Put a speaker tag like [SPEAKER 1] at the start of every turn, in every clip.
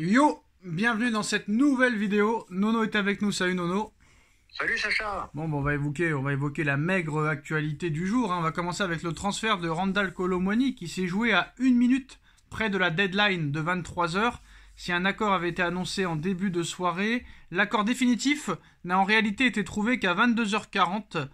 [SPEAKER 1] Yo, bienvenue dans cette nouvelle vidéo. Nono est avec nous, salut Nono.
[SPEAKER 2] Salut Sacha.
[SPEAKER 1] Bon, on va évoquer la maigre actualité du jour. On va commencer avec le transfert de Randal Kolo Muani qui s'est joué à 1 minute près de la deadline de 23 heures. Si un accord avait été annoncé en début de soirée, l'accord définitif n'a en réalité été trouvé qu'à 22h40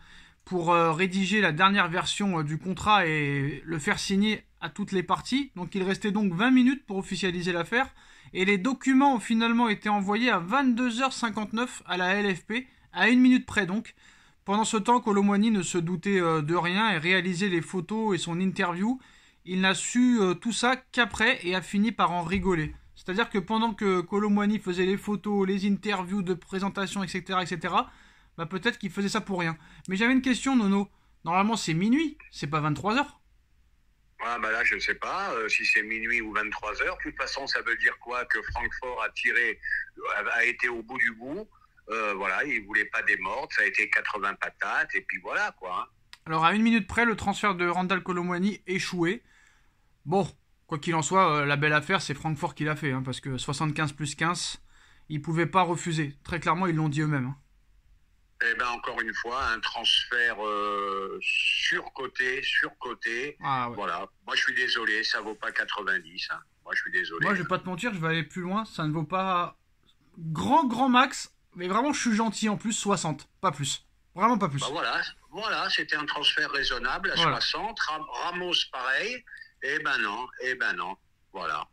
[SPEAKER 1] pour rédiger la dernière version du contrat et le faire signer à toutes les parties. Donc il restait donc 20 minutes pour officialiser l'affaire. Et les documents ont finalement été envoyés à 22h59 à la LFP, à 1 minute près donc. Pendant ce temps, Kolo Muani ne se doutait de rien et réalisait les photos et son interview. Il n'a su tout ça qu'après et a fini par en rigoler. C'est-à-dire que pendant que Kolo Muani faisait les photos, les interviews de présentation, etc., bah peut-être qu'il faisait ça pour rien. Mais j'avais une question, Nono. Normalement, c'est minuit, c'est pas 23h.
[SPEAKER 2] Ah bah là je ne sais pas si c'est minuit ou 23 heures. De toute façon ça veut dire quoi? Que Francfort a été au bout du bout. Voilà, il ne voulait pas des morts, ça a été 80 patates et puis voilà quoi.
[SPEAKER 1] Alors à 1 minute près, le transfert de Randal Kolo Muani échoué. Bon, quoi qu'il en soit, la belle affaire, c'est Francfort qui l'a fait, parce que 75 plus 15, ils pouvaient pas refuser. Très clairement, ils l'ont dit eux-mêmes.
[SPEAKER 2] Eh ben encore une fois, un transfert surcoté.
[SPEAKER 1] Ah ouais.
[SPEAKER 2] Voilà, moi je suis désolé, ça vaut pas 90. Moi je suis désolé.
[SPEAKER 1] Moi, je vais pas te mentir, je vais aller plus loin. Ça ne vaut pas grand max, mais vraiment, je suis gentil en plus, 60, pas plus. Vraiment pas plus.
[SPEAKER 2] Bah voilà, c'était un transfert raisonnable à
[SPEAKER 1] Voilà.
[SPEAKER 2] 60. Ramos pareil. Eh ben non, voilà.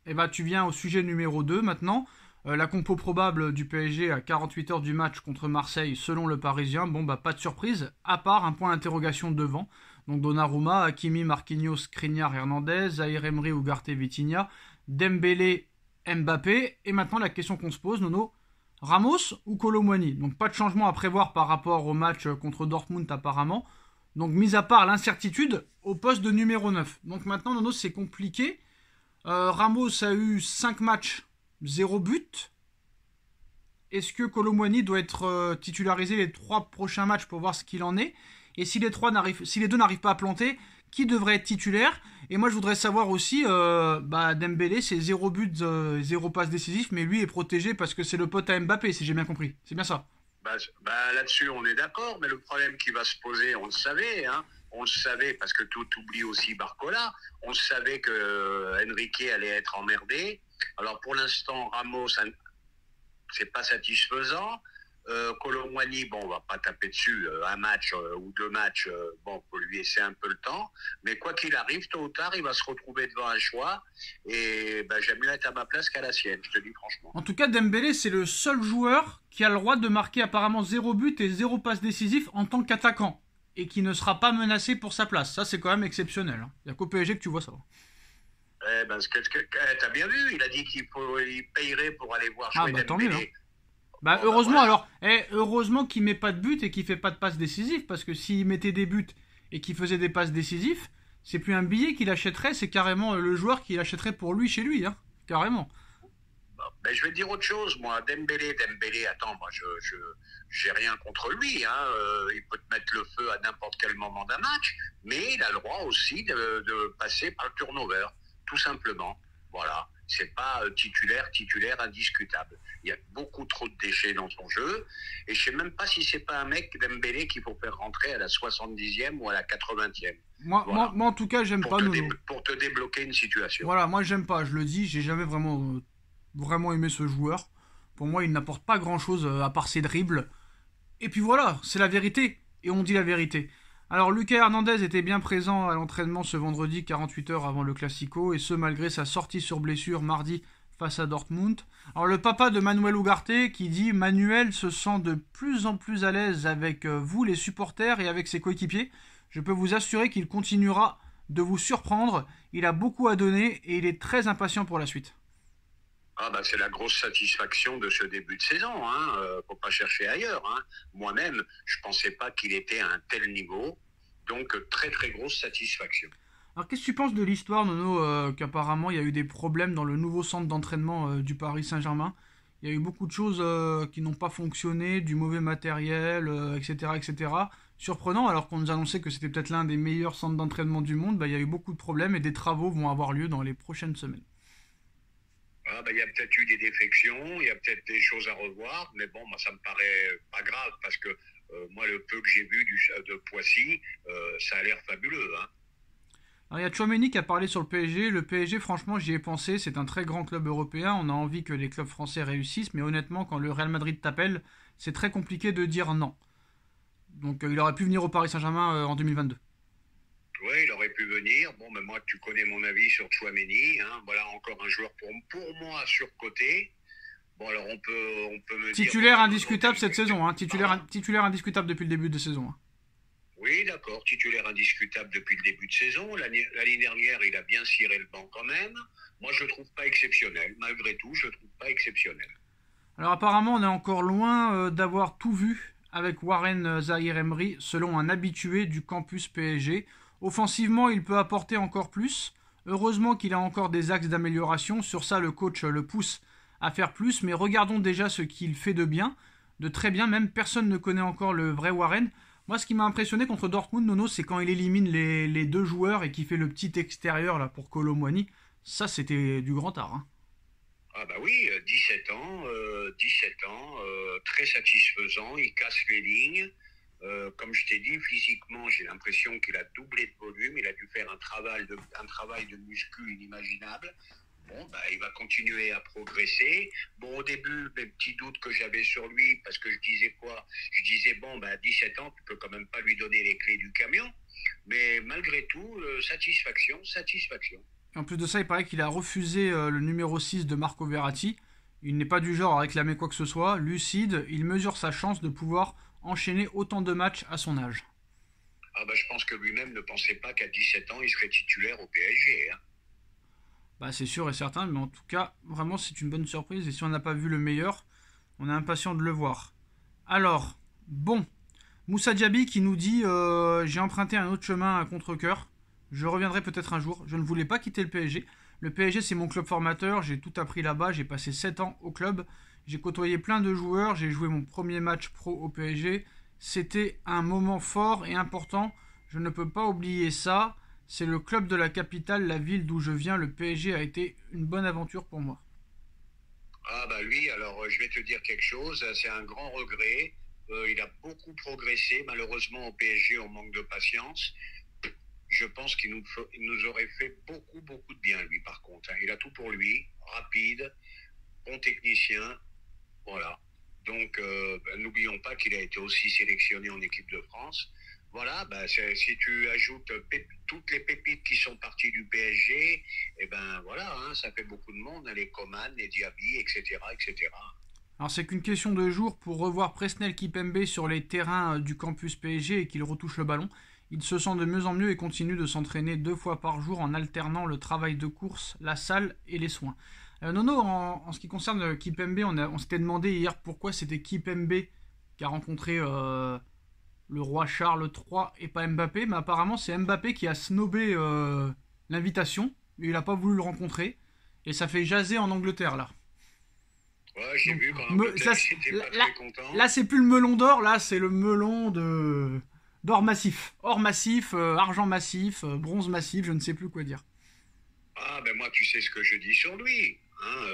[SPEAKER 1] Et bah, tu viens au sujet numéro 2 maintenant. La compo probable du PSG à 48 heures du match contre Marseille, selon le Parisien. Bon, bah, pas de surprise, à part un point d'interrogation devant. Donc Donnarumma, Hakimi, Marquinhos, Skriniar, Hernandez, Zaïre Emery, Ugarte, Vitinha, Dembélé, Mbappé. Et maintenant, la question qu'on se pose, Nono, Ramos ou Kolo Muani? Donc pas de changement à prévoir par rapport au match contre Dortmund apparemment. Donc mis à part l'incertitude au poste de numéro 9. Donc maintenant, Nono, c'est compliqué. Ramos a eu 5 matchs, 0 but. Est-ce que Kolo Muani doit être titularisé les 3 prochains matchs pour voir ce qu'il en est? Et si les deux n'arrivent pas à planter, qui devrait être titulaire? Et moi je voudrais savoir aussi, Dembélé c'est 0 but, 0 passe décisif, mais lui est protégé parce que c'est le pote à Mbappé, si j'ai bien compris. C'est bien ça?
[SPEAKER 2] Là-dessus on est d'accord, mais le problème qui va se poser, on le savait, on le savait parce que tout oublie aussi Barcola. On savait que Enrique allait être emmerdé. Alors pour l'instant, Ramos, c'est pas satisfaisant. Kolo Muani, bon, on va pas taper dessus. Un match ou 2 matchs, bon, faut lui laisser un peu le temps. Mais quoi qu'il arrive, tôt ou tard, il va se retrouver devant un choix. Et j'aime mieux être à ma place qu'à la sienne, je te dis franchement.
[SPEAKER 1] En tout cas, Dembélé c'est le seul joueur qui a le droit de marquer apparemment 0 but et 0 passe décisif en tant qu'attaquant. Et qui ne sera pas menacé pour sa place. Ça c'est quand même exceptionnel. Il n'y a qu'au PSG que tu vois ça.
[SPEAKER 2] T'as bien vu, il a dit qu'il payerait pour aller voir
[SPEAKER 1] Ah
[SPEAKER 2] jouer
[SPEAKER 1] bah tant mieux.
[SPEAKER 2] Dembélé.
[SPEAKER 1] Bah
[SPEAKER 2] Bon,
[SPEAKER 1] heureusement
[SPEAKER 2] voilà.
[SPEAKER 1] alors, heureusement qu'il met pas de but et qu'il fait pas de passes décisives, parce que s'il mettait des buts et qu'il faisait des passes décisives, c'est plus un billet qu'il achèterait, c'est carrément le joueur qu'il achèterait pour lui chez lui, carrément.
[SPEAKER 2] Je vais te dire autre chose, moi. Dembélé, attends, moi, j'ai rien contre lui. Il peut te mettre le feu à n'importe quel moment d'un match, mais il a le droit aussi de passer par le turnover, tout simplement. Voilà. C'est pas titulaire indiscutable. Il y a beaucoup trop de déchets dans son jeu, et je sais même pas si c'est pas un mec Dembélé qu'il faut faire rentrer à la 70e ou à la 80e. Voilà.
[SPEAKER 1] Moi en tout cas j'aime pas Nono.
[SPEAKER 2] Pour te débloquer une situation.
[SPEAKER 1] Voilà, moi j'aime pas, je le dis, j'ai jamais vraiment aimé ce joueur. Pour moi il n'apporte pas grand chose à part ses dribbles. Et puis voilà, c'est la vérité, et on dit la vérité. Alors Lucas Hernandez était bien présent à l'entraînement ce vendredi 48 heures avant le Classico, et ce malgré sa sortie sur blessure mardi face à Dortmund. Alors le papa de Manuel Ugarte qui dit « Manuel se sent de plus en plus à l'aise avec vous les supporters et avec ses coéquipiers. Je peux vous assurer qu'il continuera de vous surprendre, il a beaucoup à donner et il est très impatient pour la suite. »
[SPEAKER 2] C'est la grosse satisfaction de ce début de saison. Faut pas chercher ailleurs. Moi-même, je pensais pas qu'il était à un tel niveau. Donc, très, très grosse satisfaction.
[SPEAKER 1] Alors qu'est-ce que tu penses de l'histoire, Nono, qu'apparemment il y a eu des problèmes dans le nouveau centre d'entraînement du Paris Saint-Germain? Il y a eu beaucoup de choses qui n'ont pas fonctionné, du mauvais matériel, etc., etc. Surprenant, alors qu'on nous annonçait que c'était peut-être l'un des meilleurs centres d'entraînement du monde, il y a eu beaucoup de problèmes et des travaux vont avoir lieu dans les prochaines semaines.
[SPEAKER 2] Voilà, il y a peut-être eu des défections, il y a peut-être des choses à revoir, mais bon, moi, ça me paraît pas grave parce que moi, le peu que j'ai vu de Poissy, ça a l'air fabuleux. Hein.
[SPEAKER 1] Alors, il y a Tchouaméni qui a parlé sur le PSG. Le PSG, franchement, j'y ai pensé. C'est un très grand club européen. On a envie que les clubs français réussissent. Mais honnêtement, quand le Real Madrid t'appelle, c'est très compliqué de dire non. Donc, il aurait pu venir au Paris Saint-Germain en 2022.
[SPEAKER 2] Oui, il aurait pu venir. Bon, mais moi, tu connais mon avis sur Tchouaméni. Hein. Voilà encore un joueur pour moi surcoté. Bon, alors on peut me
[SPEAKER 1] titulaire
[SPEAKER 2] dire,
[SPEAKER 1] indiscutable cette saison. Hein. Titulaire indiscutable depuis le début de saison. Hein.
[SPEAKER 2] Oui, d'accord, titulaire indiscutable depuis le début de saison. L'année dernière, il a bien ciré le banc quand même. Moi, je ne le trouve pas exceptionnel. Malgré tout, je ne le trouve pas exceptionnel.
[SPEAKER 1] Alors apparemment, on est encore loin d'avoir tout vu avec Warren Zaïre-Emery, selon un habitué du campus PSG. Offensivement, il peut apporter encore plus. Heureusement qu'il a encore des axes d'amélioration. Sur ça, le coach le pousse à faire plus. Mais regardons déjà ce qu'il fait de bien, de très bien. Même personne ne connaît encore le vrai Warren. Moi, ce qui m'a impressionné contre Dortmund, Nono, c'est quand il élimine les deux joueurs et qu'il fait le petit extérieur là pour Kolo Muani. Ça, c'était du grand art. Hein.
[SPEAKER 2] Ah bah oui, 17 ans, très satisfaisant, il casse les lignes. Comme je t'ai dit, physiquement, j'ai l'impression qu'il a doublé de volume, il a dû faire un travail de muscu inimaginable. Bon, il va continuer à progresser. Bon, au début, les petits doutes que j'avais sur lui, parce que je disais quoi? Je disais, bon, à 17 ans, tu peux quand même pas lui donner les clés du camion. Mais malgré tout, satisfaction.
[SPEAKER 1] En plus de ça, il paraît qu'il a refusé le numéro 6 de Marco Verratti. Il n'est pas du genre à réclamer quoi que ce soit. Lucide, il mesure sa chance de pouvoir enchaîner autant de matchs à son âge.
[SPEAKER 2] Ah je pense que lui-même ne pensait pas qu'à 17 ans, il serait titulaire au PSG. Hein.
[SPEAKER 1] C'est sûr et certain, mais en tout cas, vraiment, c'est une bonne surprise. Et si on n'a pas vu le meilleur, on est impatient de le voir. Alors, bon, Moussa Diaby qui nous dit j'ai emprunté un autre chemin à contre-cœur. Je reviendrai peut-être un jour. Je ne voulais pas quitter le PSG. Le PSG, c'est mon club formateur. J'ai tout appris là-bas. J'ai passé 7 ans au club. J'ai côtoyé plein de joueurs. J'ai joué mon premier match pro au PSG. C'était un moment fort et important. Je ne peux pas oublier ça. C'est le club de la capitale, la ville d'où je viens. Le PSG a été une bonne aventure pour moi.
[SPEAKER 2] Ah lui, alors je vais te dire quelque chose. C'est un grand regret. Il a beaucoup progressé. Malheureusement, au PSG, on manque de patience. Je pense qu'il nous aurait fait beaucoup de bien, lui, par contre. Il a tout pour lui. Rapide, bon technicien. Voilà. Donc, n'oublions pas qu'il a été aussi sélectionné en équipe de France. Voilà, si tu ajoutes toutes les pépites qui sont parties du PSG, voilà, hein, ça fait beaucoup de monde, hein, les Coman, les Diaby, etc.
[SPEAKER 1] Alors c'est qu'une question de jours pour revoir Presnel Kimpembe sur les terrains du campus PSG et qu'il retouche le ballon. Il se sent de mieux en mieux et continue de s'entraîner 2 fois par jour en alternant le travail de course, la salle et les soins. Nono, en ce qui concerne Kimpembe, on s'était demandé hier pourquoi c'était Kimpembe qui a rencontré le roi Charles III et pas Mbappé, mais apparemment c'est Mbappé qui a snobé l'invitation, mais il n'a pas voulu le rencontrer, et ça fait jaser en Angleterre là.
[SPEAKER 2] Ouais, j'ai vu qu'en Angleterre, j'étais pas très content.
[SPEAKER 1] Là, c'est plus le melon d'or, là c'est le melon d'or massif. Or massif, argent massif, bronze massif, je ne sais plus quoi dire.
[SPEAKER 2] Ah moi tu sais ce que je dis sur lui. Hein,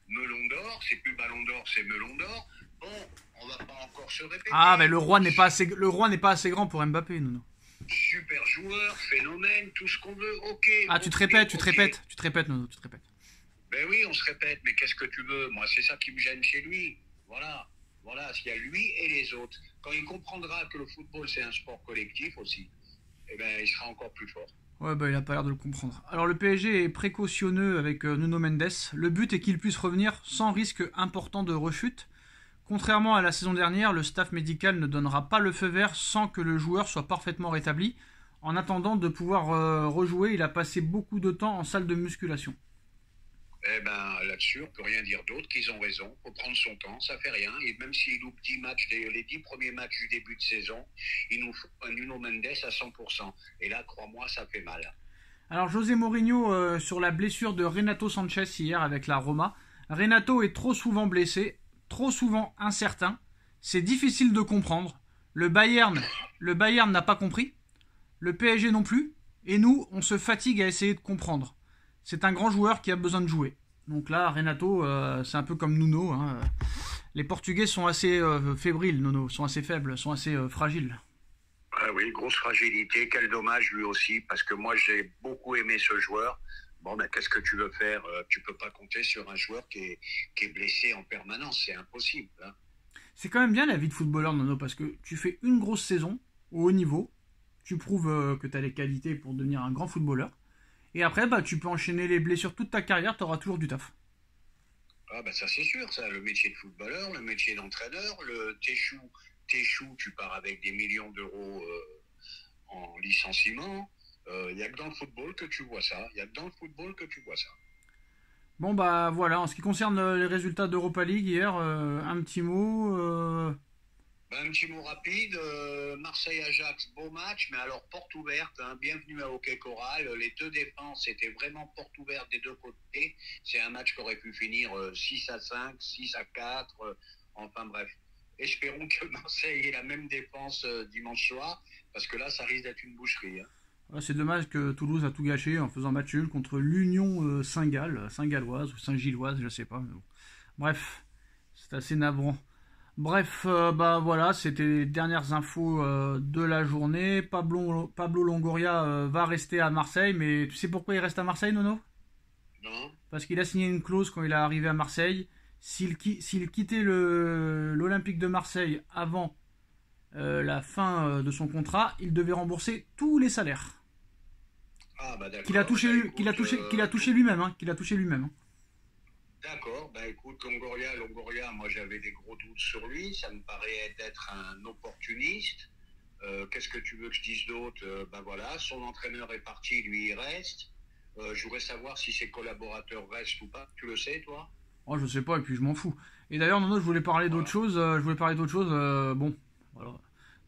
[SPEAKER 2] melon d'or, c'est plus ballon d'or, c'est melon d'or. Bon, on va pas encore se répéter.
[SPEAKER 1] Ah mais le roi n'est pas assez grand pour Mbappé, Nono.
[SPEAKER 2] Super joueur, phénomène, tout ce qu'on veut, ok.
[SPEAKER 1] Ah tu te répètes Nono, tu te répètes.
[SPEAKER 2] Ben oui, on se répète, mais qu'est-ce que tu veux? Moi, c'est ça qui me gêne chez lui. Voilà, s'il y a lui et les autres. Quand il comprendra que le football, c'est un sport collectif aussi, il sera encore plus fort.
[SPEAKER 1] Ouais, il a pas l'air de le comprendre. Alors le PSG est précautionneux avec Nuno Mendes. Le but est qu'il puisse revenir sans risque important de rechute. Contrairement à la saison dernière, le staff médical ne donnera pas le feu vert sans que le joueur soit parfaitement rétabli. En attendant de pouvoir rejouer, il a passé beaucoup de temps en salle de musculation.
[SPEAKER 2] Là-dessus, on peut rien dire d'autre qu'ils ont raison. Faut prendre son temps, ça fait rien. Et même s'il loupe 10 matchs, les 10 premiers matchs du début de saison, il nous faut un Nuno Mendes à 100%. Et là, crois-moi, ça fait mal.
[SPEAKER 1] Alors, José Mourinho sur la blessure de Renato Sanchez hier avec la Roma. Renato est trop souvent blessé, trop souvent incertain. C'est difficile de comprendre. Le Bayern n'a pas compris. Le PSG non plus. Et nous, on se fatigue à essayer de comprendre. C'est un grand joueur qui a besoin de jouer. Donc là, Renato, c'est un peu comme Nuno. Hein. Les Portugais sont assez fébriles, Nuno, sont assez faibles, sont assez fragiles.
[SPEAKER 2] Ah oui, grosse fragilité. Quel dommage lui aussi, parce que moi j'ai beaucoup aimé ce joueur. Bon, ben qu'est-ce que tu veux faire? Tu peux pas compter sur un joueur qui est blessé en permanence. C'est impossible. Hein.
[SPEAKER 1] C'est quand même bien la vie de footballeur, Nuno, parce que tu fais une grosse saison au haut niveau, tu prouves que tu as les qualités pour devenir un grand footballeur, et après, bah, tu peux enchaîner les blessures toute ta carrière, tu auras toujours du taf.
[SPEAKER 2] Ah ben ça c'est sûr, ça. Le métier de footballeur, le métier d'entraîneur, t'échoues, tu pars avec des millions d'euros en licenciement. Il n'y a que dans le football que tu vois ça. Il y a que dans le football que tu vois ça.
[SPEAKER 1] Bon bah voilà, en ce qui concerne les résultats d'Europa League hier, un petit mot.
[SPEAKER 2] Ben, un petit mot rapide, Marseille-Ajax, beau match, mais alors porte ouverte, hein, bienvenue à Hockey Coral, les deux défenses étaient vraiment porte ouverte des deux côtés, c'est un match qui aurait pu finir 6-5, 6-4, enfin bref. Espérons que Marseille ait la même défense dimanche soir, parce que là ça risque d'être une boucherie. Hein.
[SPEAKER 1] Ouais, c'est dommage que Toulouse a tout gâché en faisant match nul contre l'Union Saint-Galloise ou Saint-Gilloise, je sais pas. Mais bon. Bref, c'est assez navrant. Bref, bah voilà, c'était les dernières infos de la journée. Pablo Longoria va rester à Marseille, mais tu sais pourquoi il reste à Marseille, Nono?
[SPEAKER 2] Non.
[SPEAKER 1] Parce qu'il a signé une clause quand il est arrivé à Marseille. S'il quittait l'Olympique de Marseille avant la fin de son contrat, il devait rembourser tous les salaires
[SPEAKER 2] Ah bah d'accord.
[SPEAKER 1] qu'il a touché,
[SPEAKER 2] Bah,
[SPEAKER 1] lui-
[SPEAKER 2] écoute,
[SPEAKER 1] qu'il a touché lui-même, hein, qu'il a touché lui-même. Hein.
[SPEAKER 2] d'accord, bah écoute, Longoria, moi j'avais des gros doutes sur lui, ça me paraît d'être un opportuniste. Qu'est-ce que tu veux que je dise d'autre? Ben voilà, son entraîneur est parti, lui il reste. Je voudrais savoir si ses collaborateurs restent ou pas. Tu le sais, toi?
[SPEAKER 1] Oh, je sais pas, et puis je m'en fous. Et d'ailleurs, Nono, je voulais parler d'autre
[SPEAKER 2] Voilà.
[SPEAKER 1] chose. Bon, voilà.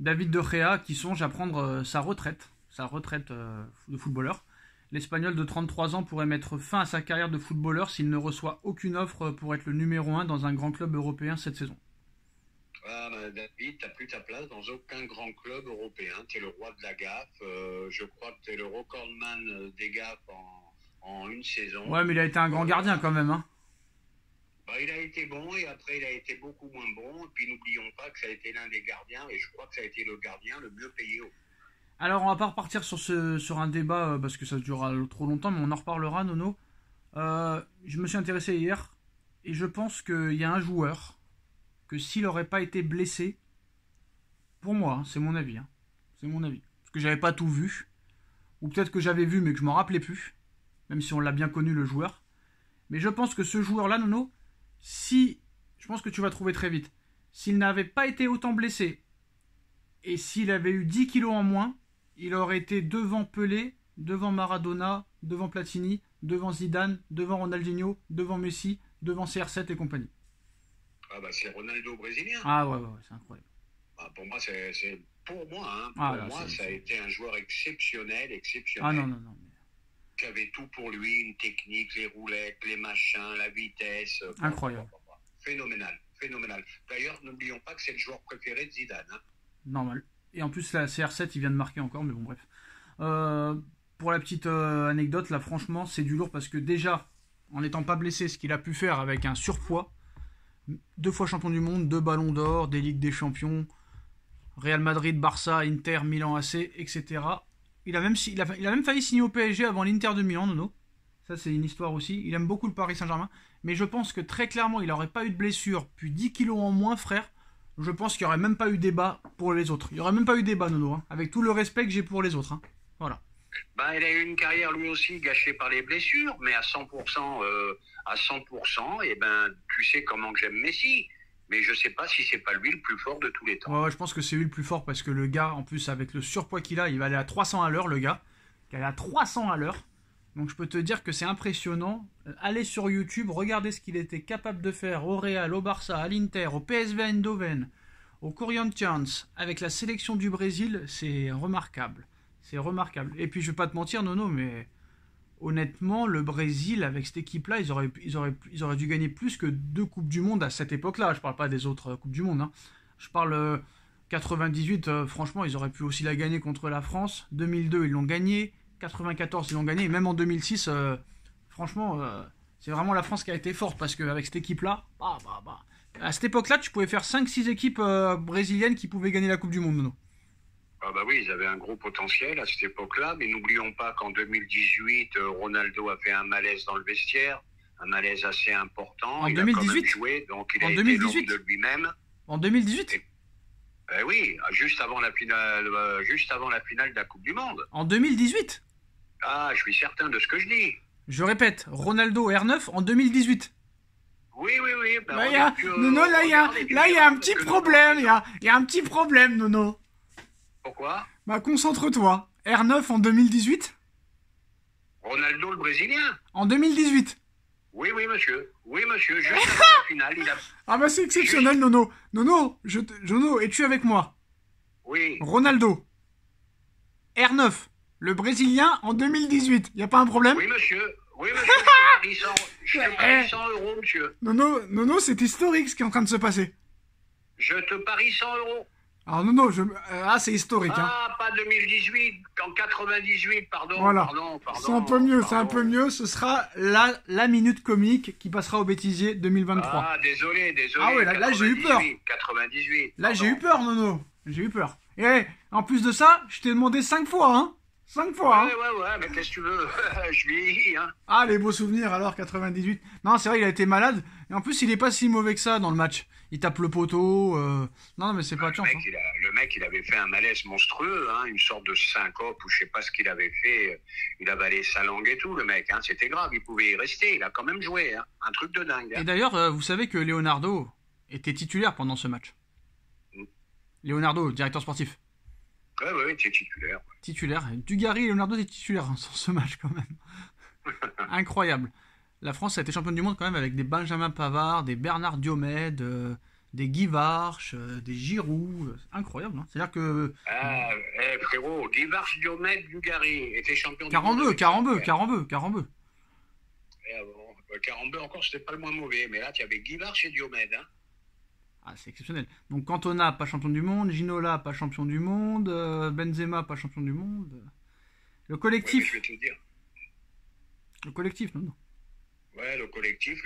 [SPEAKER 1] David De Gea qui songe à prendre sa retraite de footballeur. L'Espagnol de 33 ans pourrait mettre fin à sa carrière de footballeur s'il ne reçoit aucune offre pour être le numéro 1 dans un grand club européen cette saison.
[SPEAKER 2] Ah, ben, David, t'as plus ta place dans aucun grand club européen. T'es le roi de la gaffe. Je crois que t'es le recordman des gaffes en une saison.
[SPEAKER 1] Ouais, mais il a été un grand gardien quand même. Hein.
[SPEAKER 2] Bah, il a été bon et après il a été beaucoup moins bon. Et puis n'oublions pas que ça a été l'un des gardiens et je crois que ça a été le gardien le mieux payé.
[SPEAKER 1] Alors, on va pas repartir sur un débat parce que ça durera trop longtemps, mais on en reparlera, Nono. Je me suis intéressé hier et je pense qu'il y a un joueur que s'il n'aurait pas été blessé, pour moi, hein, c'est mon avis. Hein, c'est mon avis. Parce que j'avais pas tout vu. Ou peut-être que j'avais vu mais que je m'en rappelais plus. Même si on l'a bien connu, le joueur. Mais je pense que ce joueur-là, Nono, si. Je pense que tu vas trouver très vite. S'il n'avait pas été autant blessé et s'il avait eu 10 kilos en moins, il aurait été devant Pelé, devant Maradona, devant Platini, devant Zidane, devant Ronaldinho, devant Messi, devant CR7 et compagnie.
[SPEAKER 2] Ah bah c'est Ronaldo brésilien.
[SPEAKER 1] Ah ouais, c'est incroyable.
[SPEAKER 2] Bah, pour moi, pour moi, hein,
[SPEAKER 1] Ah,
[SPEAKER 2] pour
[SPEAKER 1] là,
[SPEAKER 2] moi, ça a été un joueur exceptionnel,
[SPEAKER 1] Ah non.
[SPEAKER 2] qui avait tout pour lui, une technique, les roulettes, les machins, la vitesse.
[SPEAKER 1] Incroyable.
[SPEAKER 2] Phénoménal. D'ailleurs, n'oublions pas que c'est le joueur préféré de Zidane. Hein.
[SPEAKER 1] Normal. Et en plus, la CR7, il vient de marquer encore, mais bon, bref. Pour la petite anecdote, là, franchement, c'est du lourd parce que déjà, en n'étant pas blessé, ce qu'il a pu faire avec un surpoids, 2 fois champion du monde, 2 ballons d'or, des Ligues des Champions, Real Madrid, Barça, Inter, Milan AC, etc. Il a même failli signer au PSG avant l'Inter de Milan, Nono. Ça, c'est une histoire aussi. Il aime beaucoup le Paris Saint-Germain. Mais je pense que très clairement, il n'aurait pas eu de blessure, puis 10 kilos en moins, frère. Je pense qu'il n'y aurait même pas eu débat pour les autres. Il n'y aurait même pas eu débat, Nono, hein, avec tout le respect que j'ai pour les autres. Hein. Voilà.
[SPEAKER 2] Ben, il a eu une carrière lui aussi gâchée par les blessures, mais à 100%, et ben, tu sais comment que j'aime Messi. Mais je sais pas si c'est pas lui le plus fort de tous les temps.
[SPEAKER 1] Ouais, je pense que c'est lui le plus fort parce que le gars, en plus, avec le surpoids qu'il a, il va aller à 300 à l'heure, le gars. Il va aller à 300 à l'heure. Donc je peux te dire que c'est impressionnant. Allez sur YouTube, regardez ce qu'il était capable de faire au Real, au Barça, à l'Inter, au PSV Eindhoven, au Corinthians, avec la sélection du Brésil, c'est remarquable. C'est remarquable. Et puis je vais pas te mentir, Nono, mais honnêtement, le Brésil, avec cette équipe-là, ils auraient dû gagner plus que 2 Coupes du Monde à cette époque-là. Je parle pas des autres Coupes du Monde. Hein. Je parle 98, franchement, ils auraient pu aussi la gagner contre la France. 2002, ils l'ont gagné. 94, ils l'ont gagné. Et même en 2006, franchement, C'est vraiment la France qui a été forte parce qu'avec cette équipe-là, à cette époque-là, tu pouvais faire 5-6 équipes brésiliennes qui pouvaient gagner la Coupe du Monde, Nono.
[SPEAKER 2] Ah bah oui, ils avaient un gros potentiel à cette époque-là, mais n'oublions pas qu'en 2018, Ronaldo a fait un malaise dans le vestiaire, un malaise assez important.
[SPEAKER 1] En
[SPEAKER 2] il
[SPEAKER 1] 2018
[SPEAKER 2] a quand même joué, donc il a
[SPEAKER 1] En
[SPEAKER 2] été
[SPEAKER 1] 2018
[SPEAKER 2] l'homme de lui-même.
[SPEAKER 1] En 2018
[SPEAKER 2] Oui, juste avant la finale de la Coupe du Monde.
[SPEAKER 1] En 2018
[SPEAKER 2] Ah, je suis certain de ce que je dis.
[SPEAKER 1] Je répète, Ronaldo R9 en 2018.
[SPEAKER 2] Oui. Ben,
[SPEAKER 1] Là, il y a un petit problème. Il y a un petit problème, Nono.
[SPEAKER 2] Pourquoi?
[SPEAKER 1] Bah, concentre-toi. R9 en 2018
[SPEAKER 2] Ronaldo, le Brésilien.
[SPEAKER 1] En 2018.
[SPEAKER 2] Oui, monsieur. Juste avant la finale, il a...
[SPEAKER 1] Ah bah, c'est exceptionnel, Nono. Nono, es-tu avec moi?
[SPEAKER 2] Oui.
[SPEAKER 1] Ronaldo. R9. Le Brésilien en 2018. Y a pas un problème?
[SPEAKER 2] Oui, monsieur. Je te parie 100 euros, monsieur.
[SPEAKER 1] Nono, c'est historique ce qui est en train de se passer.
[SPEAKER 2] Je te parie 100 euros.
[SPEAKER 1] Alors Nono, c'est historique.
[SPEAKER 2] Ah, pas 2018, en 98, pardon.
[SPEAKER 1] Voilà.
[SPEAKER 2] Pardon.
[SPEAKER 1] C'est un peu mieux. Ce sera la minute comique qui passera au bêtisier 2023.
[SPEAKER 2] Ah, désolé.
[SPEAKER 1] Ah ouais, là j'ai eu peur.
[SPEAKER 2] 98.
[SPEAKER 1] Là j'ai eu peur, Nono. J'ai eu peur. Et en plus de ça, je t'ai demandé 5 fois, hein. 5 fois, hein.
[SPEAKER 2] Ouais, mais qu'est-ce que tu veux? Je vieillis, hein.
[SPEAKER 1] Ah, les beaux souvenirs alors, 98. Non, c'est vrai, il a été malade. Et en plus, il est pas si mauvais que ça dans le match. Il tape le poteau. Non, mais c'est pas de chance.
[SPEAKER 2] Le mec, il avait fait un malaise monstrueux, hein, une sorte de syncope ou je sais pas ce qu'il avait fait. Il avalait sa langue et tout, le mec. Hein, c'était grave, il pouvait y rester. Il a quand même joué, hein, un truc de dingue. Hein.
[SPEAKER 1] Et d'ailleurs, vous savez que Leonardo était titulaire pendant ce match. Leonardo, directeur sportif.
[SPEAKER 2] Ouais, tu es titulaire. Ouais.
[SPEAKER 1] Titulaire. Dugarry et Leonardo étaient titulaires sur ce match quand même. Incroyable. La France a été championne du monde quand même avec des Benjamin Pavard, des Bernard Diomède, des Guy Varche, des Giroud. Incroyable. Hein. C'est-à-dire que...
[SPEAKER 2] frérot, Guy Varche, Diomède, Dugarry étaient champions du
[SPEAKER 1] Carambeu.
[SPEAKER 2] monde.
[SPEAKER 1] Carambeu
[SPEAKER 2] encore, c'était pas le moins mauvais. Mais là, tu avais Guy Varche et Diomède. Hein.
[SPEAKER 1] Ah, c'est exceptionnel. Donc Cantona, pas champion du monde. Ginola, pas champion du monde. Benzema, pas champion du monde. Le collectif...
[SPEAKER 2] Ouais, je vais te le dire.
[SPEAKER 1] Le collectif, non.
[SPEAKER 2] Ouais, le collectif,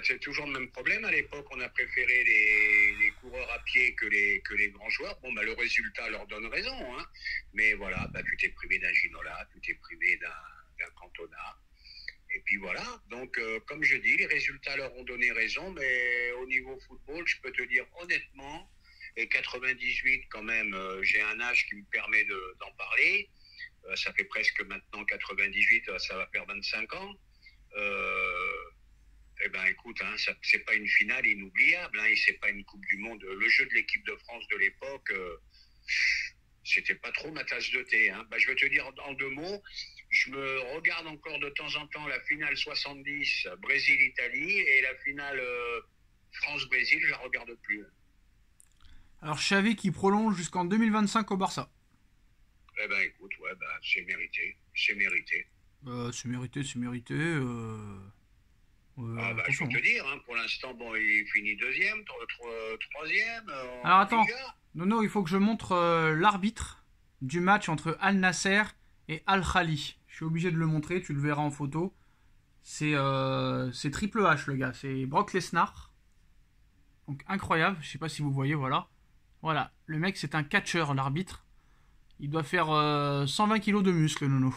[SPEAKER 2] c'est toujours le même problème. À l'époque, on a préféré les coureurs à pied que les grands joueurs. Bon, le résultat leur donne raison. Hein. Mais voilà, tu t'es privé d'un Ginola, tu t'es privé d'un Cantona. Et puis voilà, donc comme je dis, les résultats leur ont donné raison, mais au niveau football, je peux te dire honnêtement, et 98 quand même, j'ai un âge qui me permet d'en parler, ça fait presque maintenant 98, ça va faire 25 ans, écoute, hein, c'est pas une finale inoubliable, hein, et c'est pas une Coupe du Monde, le jeu de l'équipe de France de l'époque, c'était pas trop ma tasse de thé, hein. Je vais te dire en 2 mots, je me regarde encore de temps en temps la finale 70 Brésil-Italie et la finale France-Brésil, je la regarde plus.
[SPEAKER 1] Alors Xavi qui prolonge jusqu'en 2025 au Barça.
[SPEAKER 2] Écoute, c'est mérité. C'est mérité. Je peux te dire, hein, pour l'instant, il finit 2e, 3e.
[SPEAKER 1] Alors attends, non, il faut que je montre l'arbitre du match entre Al Nasser et Al Khali. Je suis obligé de le montrer, tu le verras en photo. C'est Triple H le gars, c'est Brock Lesnar. Donc incroyable, je sais pas si vous voyez, voilà. Voilà, le mec c'est un catcheur, l'arbitre. Il doit faire 120 kilos de muscle, Nono.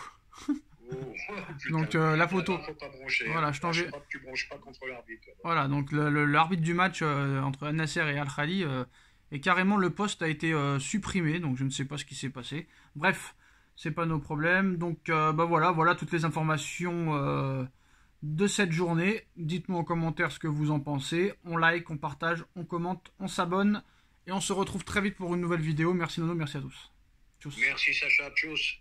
[SPEAKER 1] Donc la photo.
[SPEAKER 2] Faut pas broncher,
[SPEAKER 1] voilà, je t'envoie.
[SPEAKER 2] Tu bronches pas contre l'arbitre.
[SPEAKER 1] Voilà, donc l'arbitre du match entre Al Nasser et Al Khali, et carrément le poste a été supprimé, donc je ne sais pas ce qui s'est passé. Bref, c'est pas nos problèmes. Donc voilà toutes les informations de cette journée. Dites-moi en commentaire ce que vous en pensez. On like, on partage, on commente, on s'abonne et on se retrouve très vite pour une nouvelle vidéo. Merci Nono, merci à tous. Tchuss.
[SPEAKER 2] Merci Sacha, tchuss.